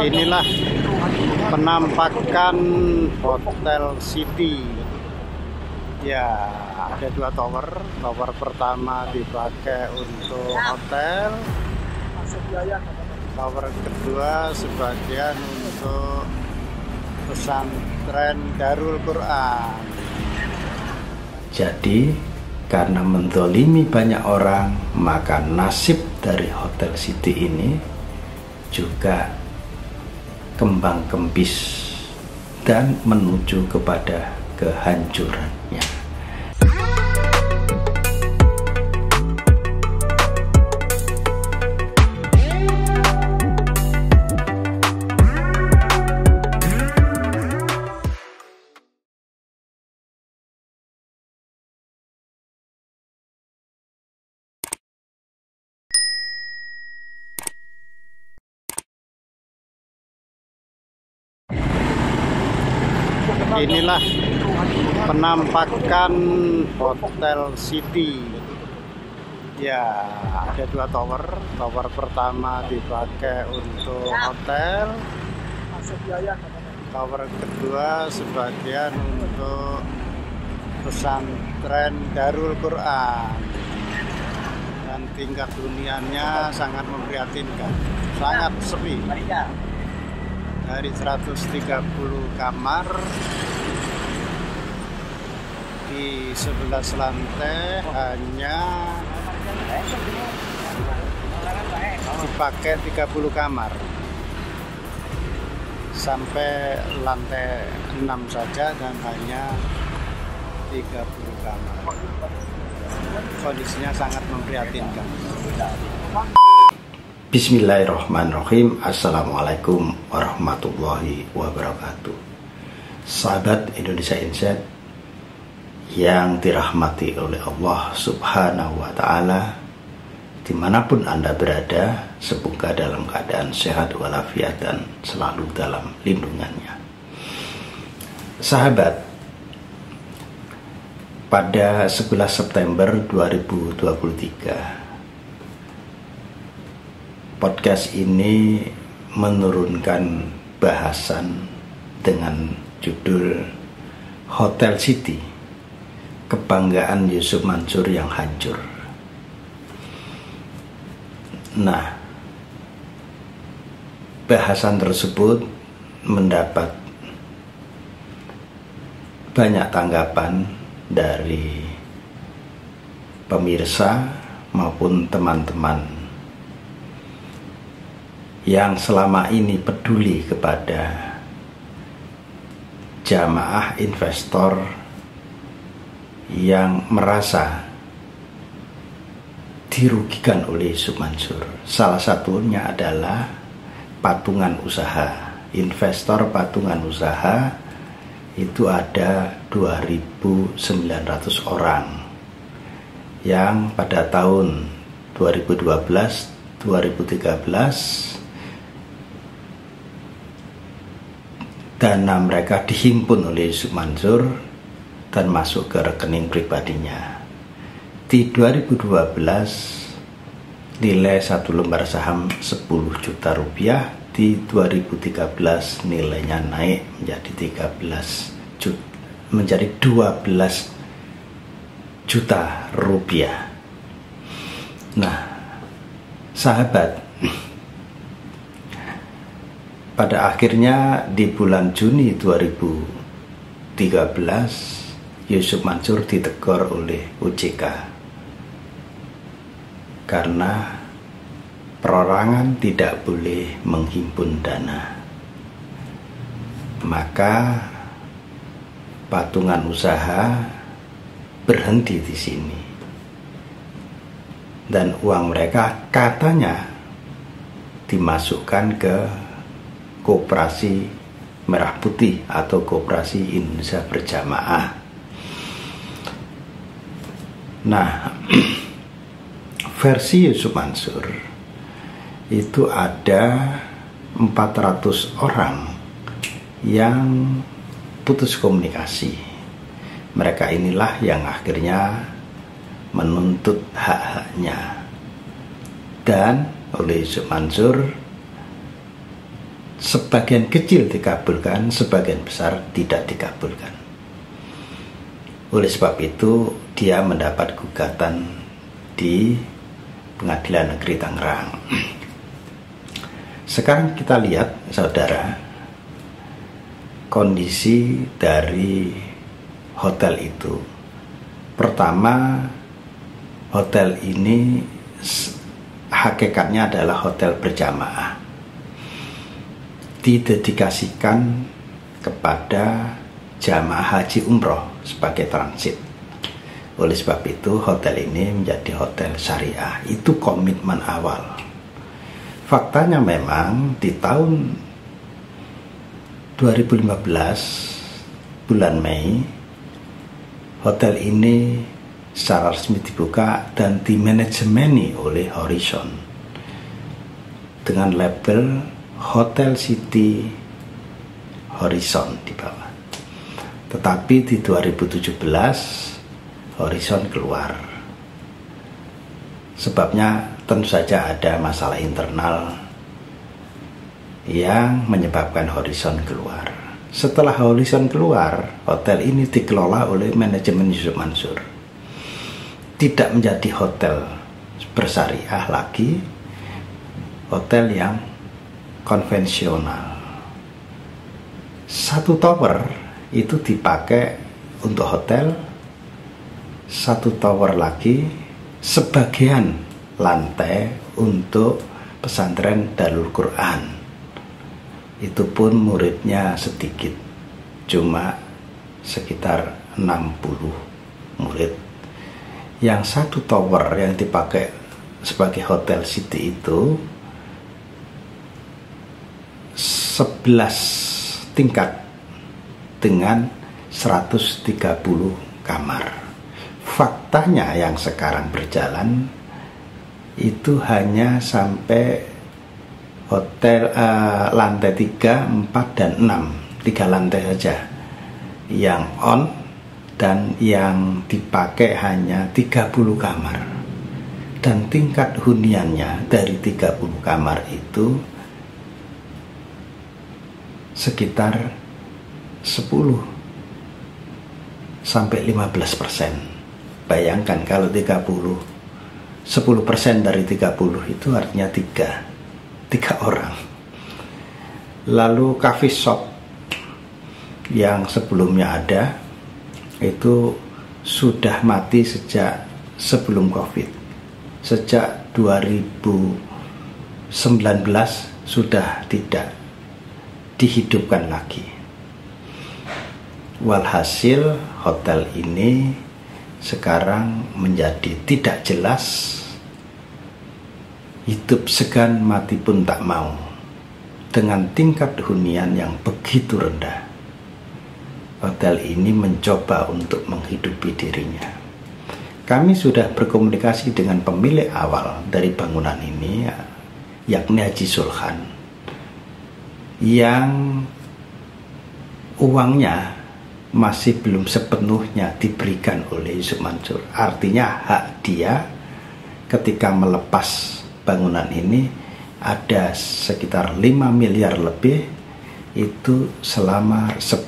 Inilah penampakan Hotel City. Ya, ada dua tower. Tower pertama dipakai untuk hotel. Tower kedua sebagian untuk pesantren Darul Quran. Jadi, karena menzalimi banyak orang, maka nasib dari Hotel City ini juga kembang kempis dan menuju kepada kehancurannya. Inilah penampakan Hotel City. Ya, ada dua tower. Tower pertama dipakai untuk hotel. Tower kedua sebagian untuk pesantren Darul Quran. Dan tingkat huniannya sangat memprihatinkan, sangat sepi. Dari 130 kamar di 11 lantai hanya dipakai 30 kamar, sampai lantai 6 saja dan hanya 30 kamar. Kondisinya sangat memprihatinkan. Bismillahirrahmanirrahim. Assalamualaikum warahmatullahi wabarakatuh. Sahabat Indonesia Insight yang dirahmati oleh Allah Subhanahu wa Ta'ala, dimanapun Anda berada, semoga dalam keadaan sehat walafiat dan selalu dalam lindungannya. Sahabat, pada 11 September 2023, podcast ini menurunkan bahasan dengan judul Hotel City, kebanggaan Yusuf Mansur yang hancur. Nah, bahasan tersebut mendapat banyak tanggapan dari pemirsa maupun teman-teman yang selama ini peduli kepada jamaah investor yang merasa dirugikan oleh Yusuf Mansur. Salah satunya adalah patungan usaha. Investor patungan usaha itu ada 2.900 orang yang pada tahun 2012-2013 dana mereka dihimpun oleh Yusuf Mansur dan masuk ke rekening pribadinya. Di 2012 nilai satu lembar saham 10 juta rupiah, di 2013 nilainya naik menjadi 12 juta rupiah. Nah, sahabat, pada akhirnya di bulan Juni 2013 Yusuf Mansur ditegur oleh OJK karena perorangan tidak boleh menghimpun dana. Maka patungan usaha berhenti di sini dan uang mereka katanya dimasukkan ke Koperasi Merah Putih atau Koperasi Indonesia Berjamaah. Nah, versi Yusuf Mansur itu ada 400 orang yang putus komunikasi. Mereka inilah yang akhirnya menuntut hak-haknya. Dan oleh Yusuf Mansur, sebagian kecil dikabulkan, sebagian besar tidak dikabulkan. Oleh sebab itu dia mendapat gugatan di Pengadilan Negeri Tangerang. Sekarang kita lihat, saudara, kondisi dari hotel itu. Pertama, hotel ini hakikatnya adalah hotel berjamaah, didedikasikan kepada jamaah haji umroh sebagai transit. Oleh sebab itu hotel ini menjadi hotel syariah. Itu komitmen awal. Faktanya memang di tahun 2015 bulan Mei, hotel ini secara resmi dibuka dan dimanajemeni oleh Horizon dengan label Hotel City Horizon di bawah. Tetapi di 2017 Horizon keluar. Sebabnya tentu saja ada masalah internal yang menyebabkan Horizon keluar. Setelah Horizon keluar, hotel ini dikelola oleh manajemen Yusuf Mansur. Tidak menjadi hotel bersyariah lagi, hotel yang konvensional. Satu tower itu dipakai untuk hotel, satu tower lagi sebagian lantai untuk pesantren Darul Quran. Itu pun muridnya sedikit, cuma sekitar 60 murid. Yang satu tower yang dipakai sebagai hotel city itu 11 tingkat dengan 130 kamar. Faktanya yang sekarang berjalan itu hanya sampai hotel lantai 3, 4, dan 6, 3 lantai saja yang on, dan yang dipakai hanya 30 kamar. Dan tingkat huniannya dari 30 kamar itu sekitar 10 sampai 15%. Bayangkan kalau 10% dari 30 itu artinya 3 orang. Lalu coffee shop yang sebelumnya ada itu sudah mati sejak sebelum COVID. Sejak 2019 sudah tidak dihidupkan lagi. Walhasil hotel ini sekarang menjadi tidak jelas, hidup segan mati pun tak mau, dengan tingkat hunian yang begitu rendah. Hotel ini mencoba untuk menghidupi dirinya. Kami sudah berkomunikasi dengan pemilik awal dari bangunan ini, yakni Haji Sulhan, yang uangnya masih belum sepenuhnya diberikan oleh Yusuf Mansur. Artinya hak dia ketika melepas bangunan ini ada sekitar 5 miliar lebih, itu selama 10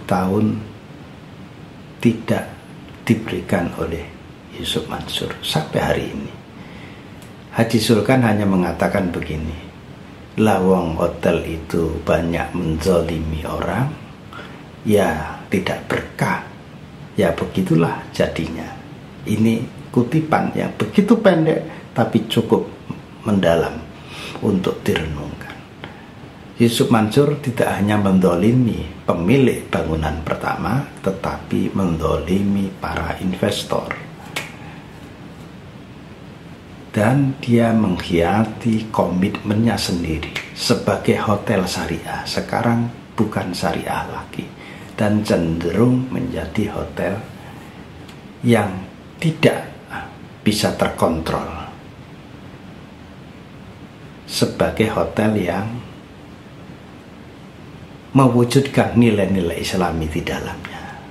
tahun tidak diberikan oleh Yusuf Mansur sampai hari ini. Haji Sulkan hanya mengatakan begini, lawang hotel itu banyak menzalimi orang, ya tidak berkah, ya begitulah jadinya. Ini kutipan yang begitu pendek tapi cukup mendalam untuk direnungkan. Yusuf Mansur tidak hanya mendolimi pemilik bangunan pertama, tetapi mendolimi para investor. Dan dia mengkhianati komitmennya sendiri sebagai hotel syariah. Sekarang bukan syariah lagi, dan cenderung menjadi hotel yang tidak bisa terkontrol, sebagai hotel yang mewujudkan nilai-nilai Islami di dalamnya.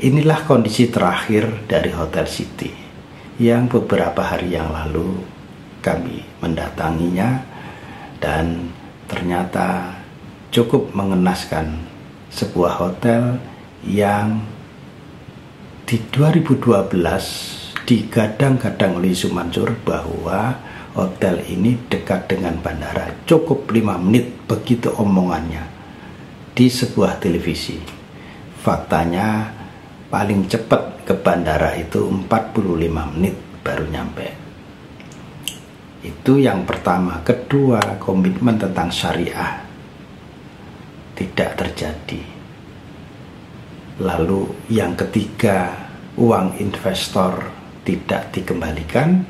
Inilah kondisi terakhir dari Hotel City yang beberapa hari yang lalu kami mendatanginya dan ternyata cukup mengenaskan, sebuah hotel yang di 2012 digadang-gadang oleh Yusuf Mansur bahwa hotel ini dekat dengan bandara, cukup 5 menit begitu omongannya di sebuah televisi. Faktanya paling cepat ke bandara itu 45 menit baru nyampe. Itu yang pertama. Kedua, komitmen tentang syariah tidak terjadi. Lalu yang ketiga, uang investor tidak dikembalikan.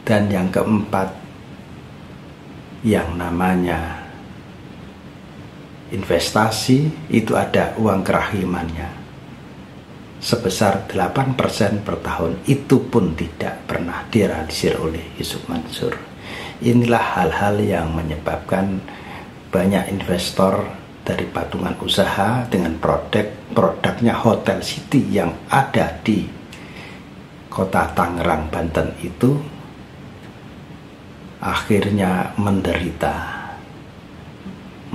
Dan yang keempat, yang namanya investasi itu ada uang kerahimannya sebesar 8% per tahun. Itu pun tidak pernah direalisir oleh Yusuf Mansur. Inilah hal-hal yang menyebabkan banyak investor dari patungan usaha dengan produknya Hotel City yang ada di kota Tangerang, Banten itu akhirnya menderita.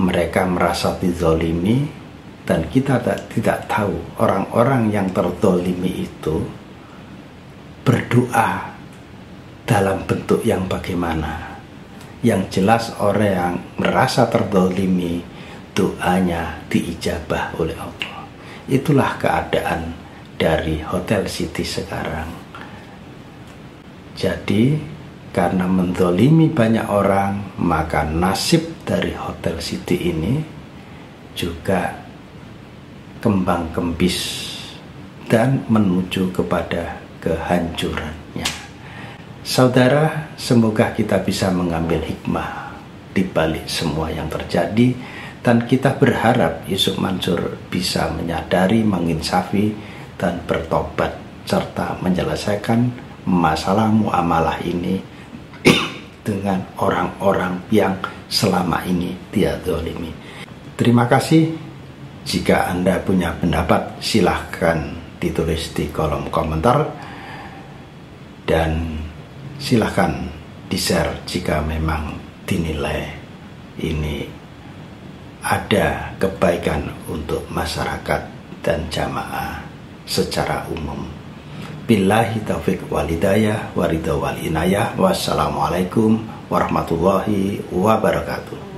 Mereka merasa dizolimi, dan kita tidak tahu orang-orang yang terzolimi itu berdoa dalam bentuk yang bagaimana. Yang jelas orang yang merasa terzolimi, doanya diijabah oleh Allah. Itulah keadaan dari Hotel City sekarang. Jadi karena menzolimi banyak orang, maka nasib dari Hotel City ini juga kembang kembis dan menuju kepada kehancurannya. Saudara, semoga kita bisa mengambil hikmah di balik semua yang terjadi, dan kita berharap Yusuf Mansur bisa menyadari, menginsafi, dan bertobat serta menyelesaikan masalah muamalah ini dengan orang-orang yang selama ini dia zalimi. Terima kasih. Jika Anda punya pendapat, silahkan ditulis di kolom komentar, dan silahkan di-share jika memang dinilai ini ada kebaikan untuk masyarakat dan jamaah secara umum. Billahi taufiq wal hidayah wa ridha wal inayah. Wassalamualaikum warahmatullahi wabarakatuh.